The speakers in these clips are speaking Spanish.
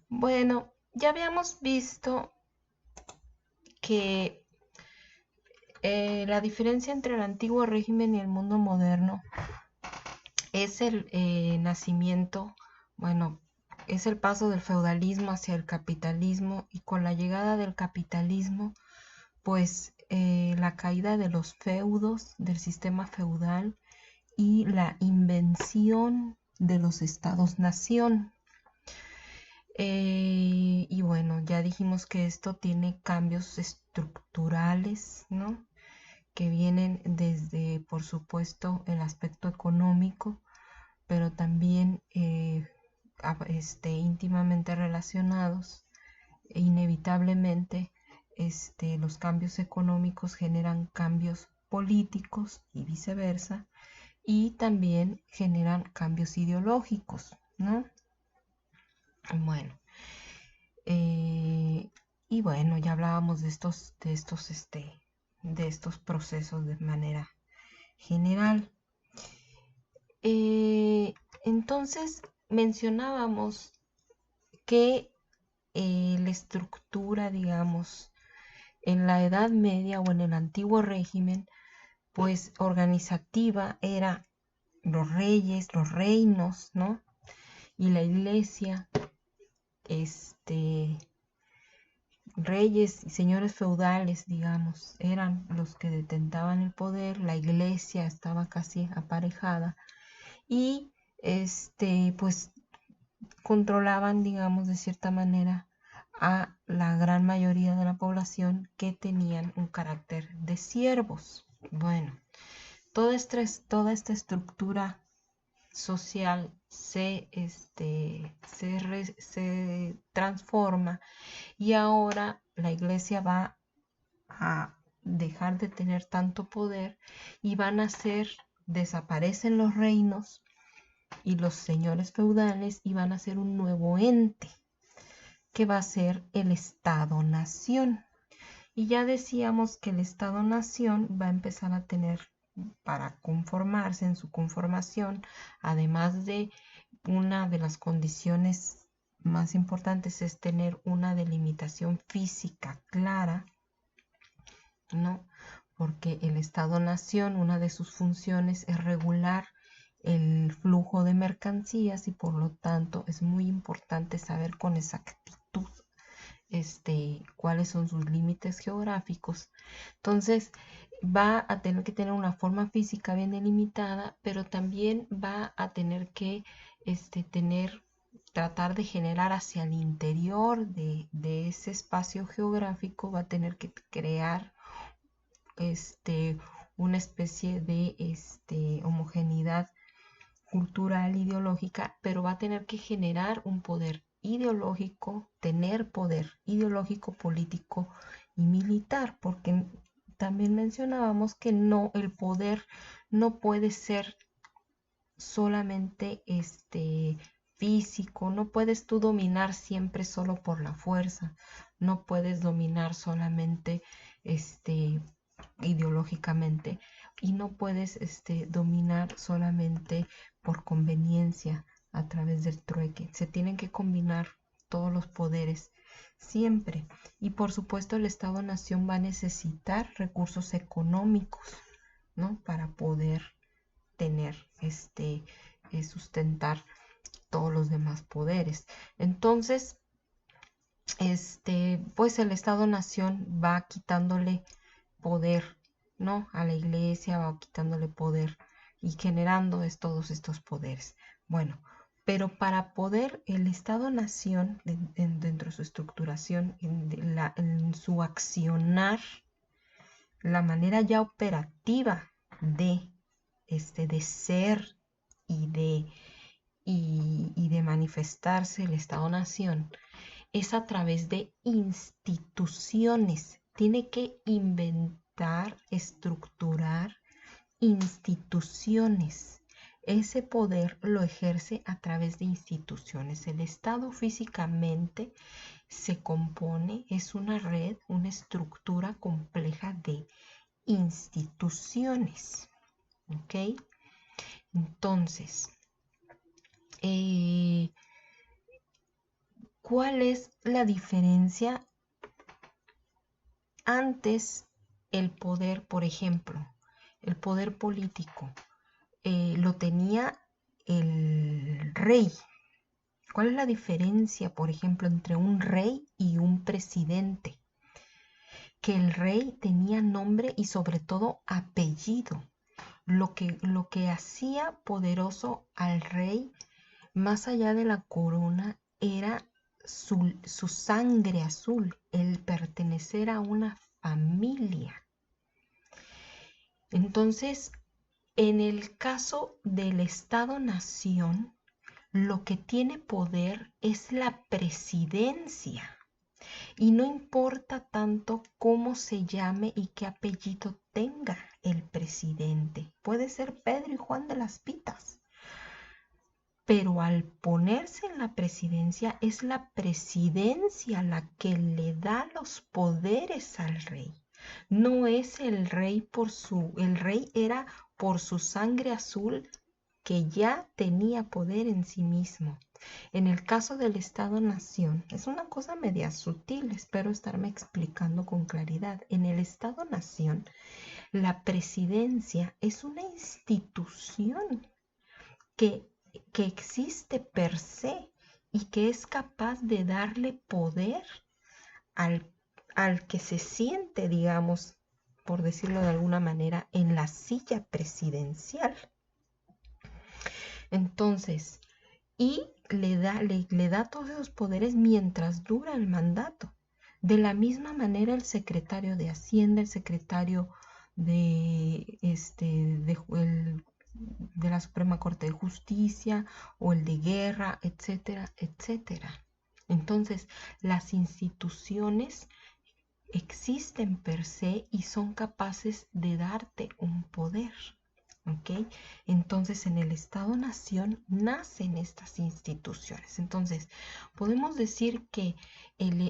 Bueno, ya habíamos visto que la diferencia entre el antiguo régimen y el mundo moderno es el nacimiento, bueno, es el paso del feudalismo hacia el capitalismo y con la llegada del capitalismo, pues la caída de los feudos, del sistema feudal y la invención de los estados-nación. Y bueno, ya dijimos que esto tiene cambios estructurales, ¿no? Que vienen desde, por supuesto, el aspecto económico, pero también íntimamente relacionados. E inevitablemente, los cambios económicos generan cambios políticos y viceversa, y también generan cambios ideológicos, ¿no? Bueno, eh, y bueno, ya hablábamos de estos procesos de manera general. Eh, entonces, mencionábamos que la estructura, digamos, en la Edad Media o en el antiguo régimen, pues organizativa era los reyes, los reinos, ¿no? Y la iglesia, este, reyes y señores feudales, digamos, eran los que detentaban el poder, la iglesia estaba casi aparejada y pues controlaban, digamos, de cierta manera a la gran mayoría de la población que tenían un carácter de siervos. Bueno, toda esta estructura social se transforma y ahora la iglesia va a dejar de tener tanto poder y van a ser, desaparecen los reinos y los señores feudales y van a ser un nuevo ente que va a ser el Estado-Nación. Y ya decíamos que el Estado-Nación va a empezar a tener, para conformarse en su conformación, además de una de las condiciones más importantes es tener una delimitación física clara, ¿no? Porque el Estado-Nación, una de sus funciones es regular el flujo de mercancías y por lo tanto es muy importante saber con exactitud cuáles son sus límites geográficos. Entonces va a tener que tener una forma física bien delimitada, pero también va a tener que tratar de generar hacia el interior de ese espacio geográfico, va a tener que crear este, una especie de homogeneidad cultural, ideológica, pero va a tener que generar un poder ideológico, tener poder ideológico, político y militar, porque también mencionábamos que no, el poder no puede ser solamente físico, no puedes tú dominar siempre solo por la fuerza, no puedes dominar solamente ideológicamente y no puedes dominar solamente por conveniencia a través del trueque. Se tienen que combinar todos los poderes siempre. Y por supuesto el Estado-Nación va a necesitar recursos económicos, ¿no? Para poder tener sustentar todos los demás poderes. Entonces, pues el Estado-Nación va quitándole poder, ¿no? A la iglesia, va quitándole poder y generando todos estos poderes. Bueno, pero para poder el Estado-Nación, dentro de su estructuración, en su accionar, la manera ya operativa de ser y de manifestarse el Estado-Nación, es a través de instituciones. Tiene que inventar, estructurar instituciones. Ese poder lo ejerce a través de instituciones. El Estado físicamente se compone, es una red, una estructura compleja de instituciones. ¿Ok? Entonces, eh, ¿Cuál es la diferencia? Antes el poder, por ejemplo, el poder político, lo tenía el rey. ¿Cuál es la diferencia, por ejemplo, entre un rey y un presidente? Que el rey tenía nombre y sobre todo apellido. Lo que hacía poderoso al rey, más allá de la corona, era su sangre azul, el pertenecer a una familia. Entonces, en el caso del Estado-nación, lo que tiene poder es la presidencia. Y no importa tanto cómo se llame y qué apellido tenga el presidente. Puede ser Pedro y Juan de las Pitas. Pero al ponerse en la presidencia, es la presidencia la que le da los poderes al rey. No es el rey el rey era por su sangre azul que ya tenía poder en sí mismo. En el caso del Estado-nación, es una cosa media sutil, espero estarme explicando con claridad. En el Estado-nación, la presidencia es una institución que, que existe per se y que es capaz de darle poder al, al que se siente, digamos, por decirlo de alguna manera, en la silla presidencial. Entonces, y le da todos esos poderes mientras dura el mandato. De la misma manera el secretario de Hacienda, el secretario de la Suprema Corte de Justicia o el de Guerra, etcétera, etcétera. Entonces, las instituciones existen per se y son capaces de darte un poder. ¿Ok? Entonces en el Estado-nación nacen estas instituciones. Entonces podemos decir que en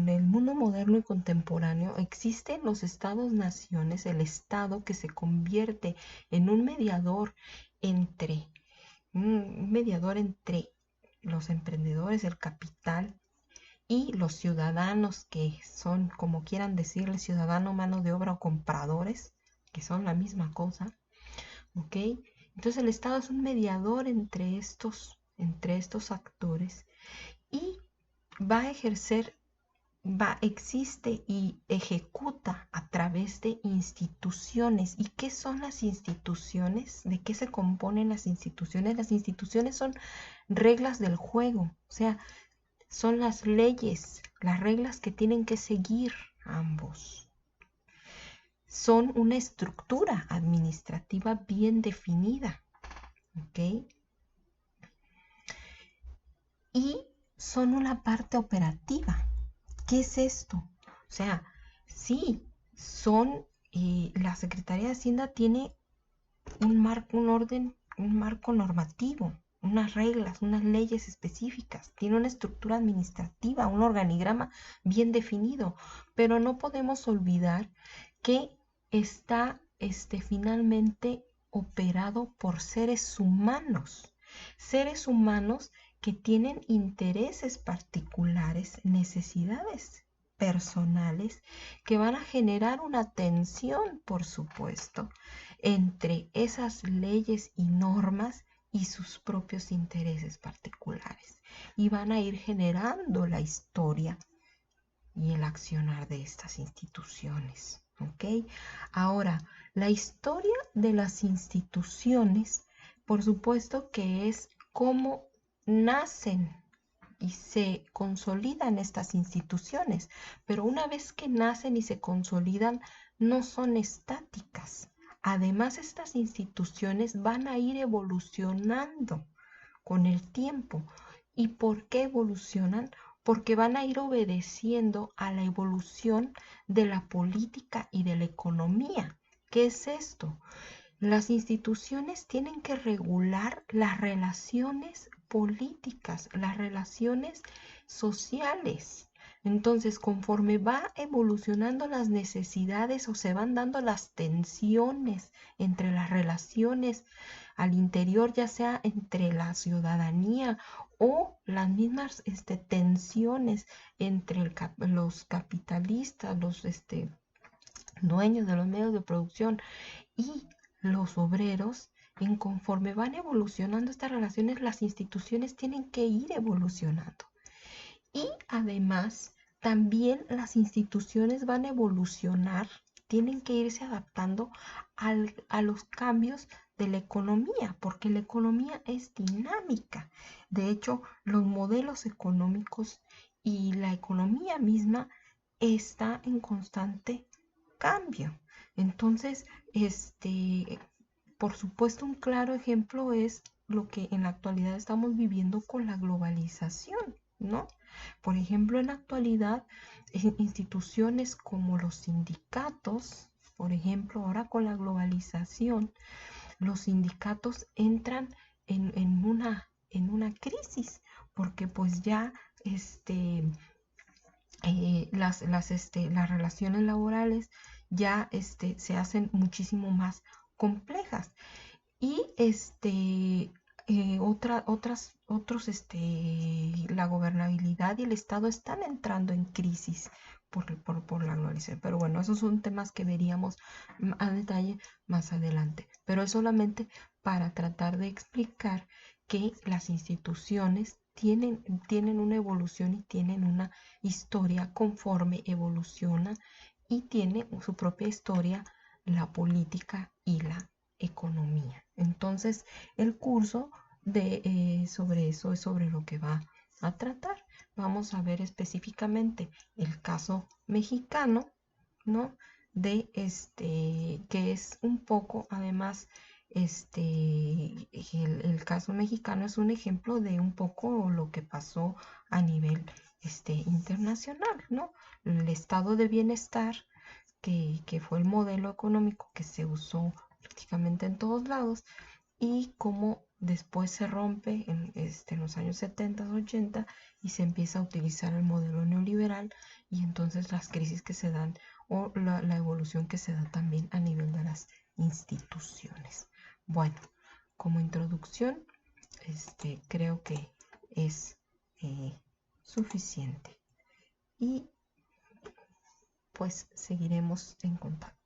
el mundo moderno y contemporáneo existen los Estados-naciones, el Estado que se convierte en un mediador entre los emprendedores, el capital y los ciudadanos que son, como quieran decirle, ciudadano, mano de obra o compradores, que son la misma cosa, ¿ok? Entonces el Estado es un mediador entre estos actores y va a ejercer, existe y ejecuta a través de instituciones. ¿Y qué son las instituciones? ¿De qué se componen las instituciones? Las instituciones son reglas del juego, o sea, son las leyes, las reglas que tienen que seguir ambos. Son una estructura administrativa bien definida, ¿ok? Y son una parte operativa. ¿Qué es esto? O sea, sí, la Secretaría de Hacienda tiene un orden, un marco normativo, unas reglas, unas leyes específicas, tiene una estructura administrativa, un organigrama bien definido, pero no podemos olvidar que está finalmente operado por seres humanos que tienen intereses particulares, necesidades personales, que van a generar una tensión, por supuesto, entre esas leyes y normas y sus propios intereses particulares. Y van a ir generando la historia y el accionar de estas instituciones. ¿Ok? Ahora, la historia de las instituciones, por supuesto que es cómo nacen y se consolidan estas instituciones, pero una vez que nacen y se consolidan, no son estáticas. Además, estas instituciones van a ir evolucionando con el tiempo. ¿Y por qué evolucionan? Porque van a ir obedeciendo a la evolución de la política y de la economía. ¿Qué es esto? Las instituciones tienen que regular las relaciones políticas, las relaciones sociales. Entonces, conforme va evolucionando las necesidades o se van dando las tensiones entre las relaciones al interior, ya sea entre la ciudadanía o las mismas tensiones entre los capitalistas, los dueños de los medios de producción y los obreros, en conforme van evolucionando estas relaciones, las instituciones tienen que ir evolucionando. Y además, también las instituciones van a evolucionar, tienen que irse adaptando a los cambios de la economía, porque la economía es dinámica. De hecho, los modelos económicos y la economía misma está en constante cambio. Entonces, por supuesto, un claro ejemplo es lo que en la actualidad estamos viviendo con la globalización, ¿no? Por ejemplo, en la actualidad, instituciones como los sindicatos, por ejemplo, ahora con la globalización, los sindicatos entran en una crisis, porque pues ya las relaciones laborales ya se hacen muchísimo más complejas. Y la gobernabilidad y el Estado están entrando en crisis por la globalización. Pero bueno, esos son temas que veríamos a detalle más adelante. Pero es solamente para tratar de explicar que las instituciones tienen una evolución y tienen una historia conforme evoluciona y tiene su propia historia la política y la economía. Entonces, el curso sobre eso es sobre lo que va a tratar. Vamos a ver específicamente el caso mexicano, ¿no? Que es un poco, además, el caso mexicano es un ejemplo de un poco lo que pasó a nivel internacional, ¿no? El estado de bienestar que fue el modelo económico que se usó prácticamente en todos lados y cómo después se rompe en los años 70, 80 y se empieza a utilizar el modelo neoliberal y entonces las crisis que se dan o la evolución que se da también a nivel de las instituciones. Bueno, como introducción, creo que es suficiente y pues seguiremos en contacto.